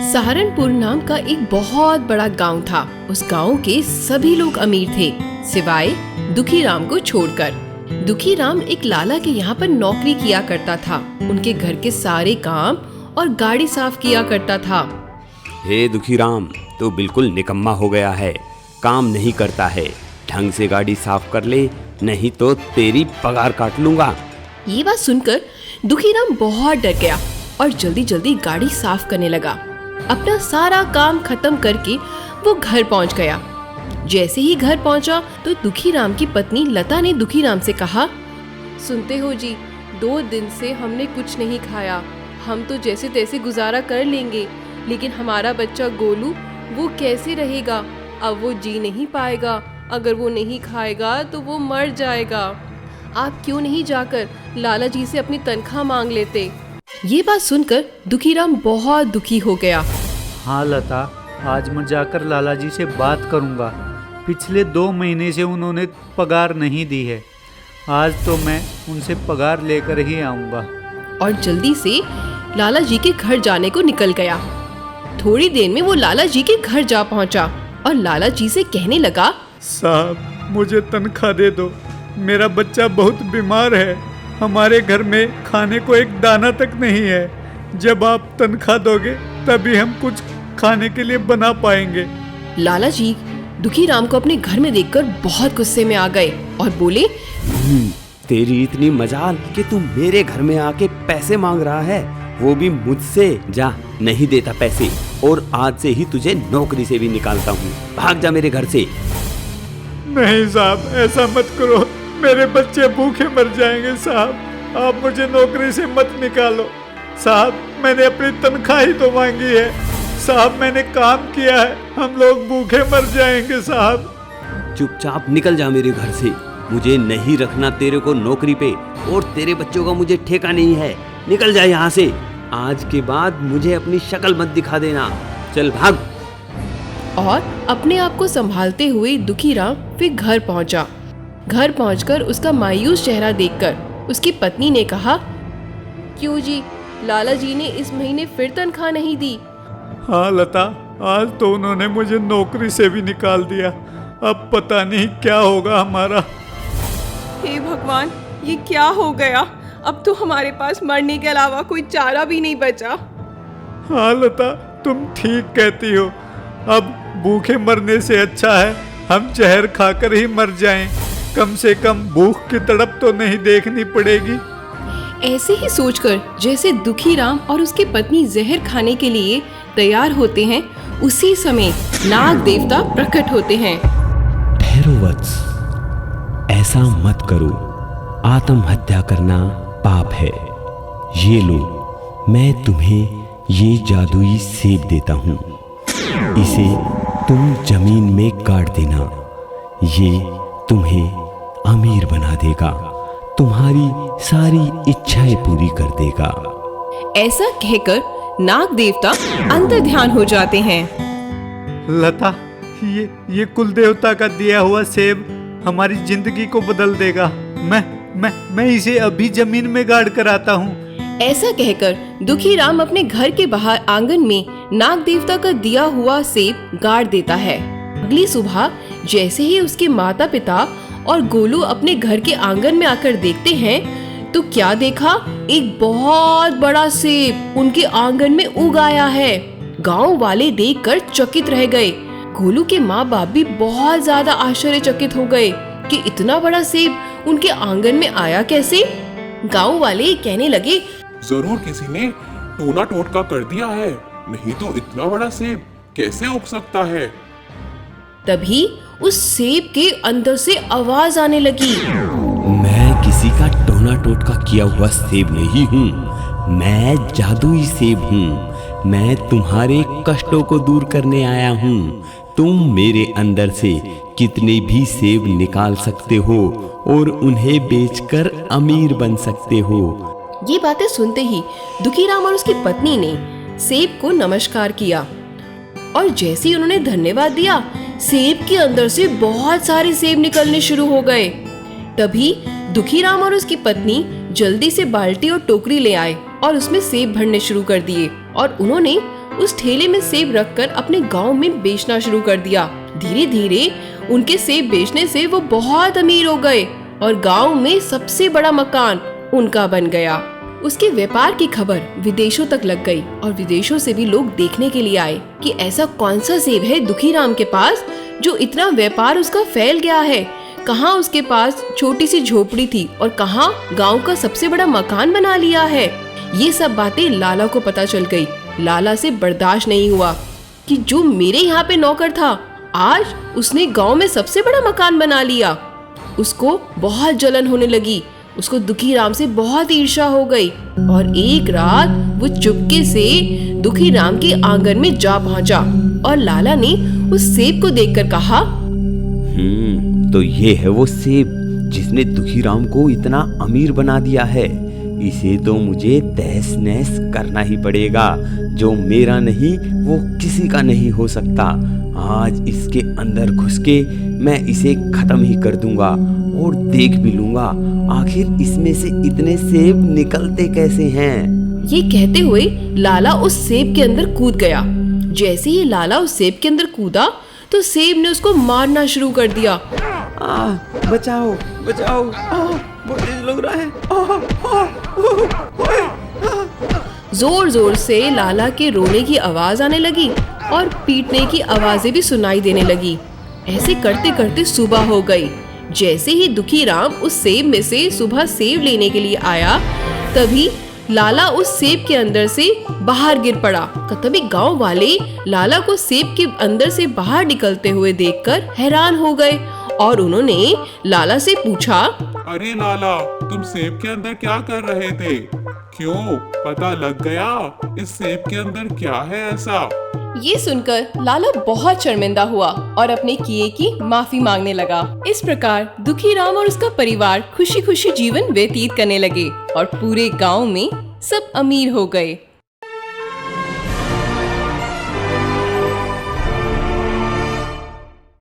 सहारनपुर नाम का एक बहुत बड़ा गांव था। उस गांव के सभी लोग अमीर थे, सिवाय दुखीराम को छोड़कर। दुखीराम एक लाला के यहाँ पर नौकरी किया करता था। उनके घर के सारे काम और गाड़ी साफ किया करता था। हे दुखीराम, तो बिल्कुल निकम्मा हो गया है, काम नहीं करता है। ढंग से गाड़ी साफ कर ले, नहीं तो तेरी पगार काट लूंगा। ये बात सुनकर दुखीराम बहुत डर गया और जल्दी जल्दी गाड़ी साफ करने लगा। अपना सारा काम खत्म करके वो घर पहुंच गया। जैसे ही घर पहुंचा तो दुखीराम की पत्नी लता ने दुखीराम से कहा, सुनते हो जी, 2 दिन से हमने कुछ नहीं खाया। हम तो जैसे तैसे गुजारा कर लेंगे, लेकिन हमारा बच्चा गोलू वो कैसे रहेगा? अब वो जी नहीं पाएगा। अगर वो नहीं खाएगा तो वो मर जाएगा। आप क्यों नहीं जाकर लाला जी से अपनी तनख्वाह मांग लेते? ये बात सुनकर दुखीराम बहुत दुखी हो गया। हाँ लता, आज मैं जाकर लाला जी से बात करूँगा। पिछले 2 महीने से उन्होंने पगार नहीं दी है। आज तो मैं उनसे पगार लेकर ही आऊँगा। और जल्दी से लाला जी के घर जाने को निकल गया। थोड़ी देर में वो लाला जी के घर जा पहुंचा और लाला जी से कहने लगा, साहब मुझे तनख्वाह दे दो, मेरा बच्चा बहुत बीमार है। हमारे घर में खाने को एक दाना तक नहीं है। जब आप तनख्वाह दोगे तभी हम कुछ खाने के लिए बना पाएंगे। लाला जी दुखीराम को अपने घर में देखकर बहुत गुस्से में आ गए और बोले, तेरी इतनी मजाल कि तू मेरे घर में आके पैसे मांग रहा है, वो भी मुझसे। जा, नहीं देता पैसे, और आज से ही तुझे नौकरी से भी निकालता हूँ। भाग जा मेरे घर से। नहीं साहब, ऐसा मत करो, मेरे बच्चे भूखे मर जाएंगे। साहब आप मुझे नौकरी से मत निकालो। साहब मैंने अपनी तनख्वाह ही तो मांगी है। साहब मैंने काम किया है, हम लोग भूखे मर जाएंगे। साहब चुपचाप निकल जा मेरे घर से। मुझे नहीं रखना तेरे को नौकरी पे, और तेरे बच्चों का मुझे ठेका नहीं है। निकल जा यहाँ से। आज के बाद मुझे अपनी शक्ल मत दिखा देना। चल भाग। और अपने आप को संभालते हुए दुखीराम फिर घर पहुंचा। घर पहुंचकर उसका मायूस चेहरा देखकर उसकी पत्नी ने कहा, क्यों जी, लाला जी ने इस महीने फिर तनख्वाह नहीं दी? हाँ लता, आज तो उन्होंने मुझे नौकरी से भी निकाल दिया। अब पता नहीं क्या होगा हमारा। हे भगवान, ये क्या हो गया? अब तो हमारे पास मरने के अलावा कोई चारा भी नहीं बचा। हाँ लता, तुम ठीक कहती हो। अब भूखे मरने से अच्छा है हम जहर खाकर ही मर जाएं। कम से कम भूख की तड़प तो नहीं देखनी पड़ेगी। ऐसे ही सोचकर जैसे दुखीराम और उसकी पत्नी जहर खाने के लिए तैयार होते हैं, उसी समय नाग देवता प्रकट होते हैं। ठहरो वत्स, ऐसा मत करो। आत्महत्या करना पाप है। ये लो, मैं तुम्हें ये जादुई सेब देता हूँ। इसे तुम जमीन में गाड़ देना। ये तुम्हें अमीर बना देगा, तुम्हारी सारी इच्छाएं पूरी कर देगा। ऐसा कहकर नाग देवता अंतर्ध्यान हो जाते हैं। लता, ये कुल देवता का दिया हुआ सेब हमारी जिंदगी को बदल देगा। मैं इसे अभी जमीन में गाड़ कर आता हूँ। ऐसा कहकर दुखीराम अपने घर के बाहर आंगन में नाग देवता का दिया हुआ सेब गाड़ देता है। अगली सुबह जैसे ही उसके माता पिता और गोलू अपने घर के आंगन में आकर देखते हैं तो क्या देखा, एक बहुत बड़ा सेब उनके आंगन में उग आया है। गांव वाले देखकर चकित रह गए। गोलू के माँ बाप भी बहुत ज्यादा आश्चर्यचकित हो गए कि इतना बड़ा सेब उनके आंगन में आया कैसे। गांव वाले कहने लगे, जरूर किसी ने टोना टोटका कर दिया है, नहीं तो इतना बड़ा सेब कैसे उग सकता है। तभी उस सेब के अंदर से आवाज आने लगी, मैं किसी का टोना टोटका किया हुआ सेब नहीं हूँ, मैं जादुई सेब हूँ। मैं तुम्हारे कष्टों को दूर करने आया हूँ। तुम मेरे अंदर से कितने भी सेब निकाल सकते हो और उन्हें बेचकर अमीर बन सकते हो। ये बातें सुनते ही दुखीराम और उसकी पत्नी ने सेब को नमस्कार किया और जैसे ही उन्होंने धन्यवाद दिया, सेब के अंदर से बहुत सारे सेब निकलने शुरू हो गए। तभी दुखीराम और उसकी पत्नी जल्दी से बाल्टी और टोकरी ले आए और उसमें सेब भरने शुरू कर दिए और उन्होंने उस ठेले में सेब रखकर अपने गांव में बेचना शुरू कर दिया। धीरे धीरे उनके सेब बेचने से वो बहुत अमीर हो गए और गांव में सबसे बड़ा मकान उनका बन गया। उसके व्यापार की खबर विदेशों तक लग गई और विदेशों से भी लोग देखने के लिए आए कि ऐसा कौन सा सेब है दुखीराम के पास जो इतना व्यापार उसका फैल गया है। कहाँ उसके पास छोटी सी झोपड़ी थी और कहाँ गांव का सबसे बड़ा मकान बना लिया है। ये सब बातें लाला को पता चल गई। लाला से बर्दाश्त नहीं हुआ कि जो मेरे यहाँ पे नौकर था आज उसने गांव में सबसे बड़ा मकान बना लिया। उसको बहुत जलन होने लगी। उसको दुखीराम से बहुत ईर्ष्या हो गई और एक रात वो चुपके से दुखीराम के आंगन में जा पहुंचा और लाला ने उस सेब को देखकर कहा, तो ये है वो सेब जिसने दुखीराम को इतना अमीर बना दिया है। इसे तो मुझे तहस नहस करना ही पड़ेगा। जो मेरा नहीं वो किसी का नहीं हो सकता। आज इसके अंदर घुस के मैं इसे खत्म ही कर दूंगा और देख भी लूंगा आखिर इसमें से इतने सेब निकलते कैसे हैं। ये कहते हुए लाला उस सेब के अंदर कूद गया। जैसे ही लाला उस सेब के अंदर कूदा तो सेब ने उसको मारना शुरू कर दिया। बचाओ बचाओ, बहुत तेज लग रहा है। जोर जोर से लाला के रोने की आवाज आने लगी और पीटने की आवाजें भी सुनाई देने लगी। ऐसे करते करते सुबह हो गई। जैसे ही दुखीराम उस सेब में से सुबह सेब लेने के लिए आया तभी लाला उस सेब के अंदर से बाहर गिर पड़ा। तभी गांव वाले लाला को सेब के अंदर से बाहर निकलते हुए देखकर हैरान हो गए और उन्होंने लाला से पूछा, अरे लाला, तुम सेब के अंदर क्या कर रहे थे? क्यों, पता लग गया इस सेब के अंदर क्या है ऐसा? ये सुनकर लाला बहुत शर्मिंदा हुआ और अपने किए की माफी मांगने लगा। इस प्रकार दुखीराम और उसका परिवार खुशी खुशी जीवन व्यतीत करने लगे और पूरे गांव में सब अमीर हो गए।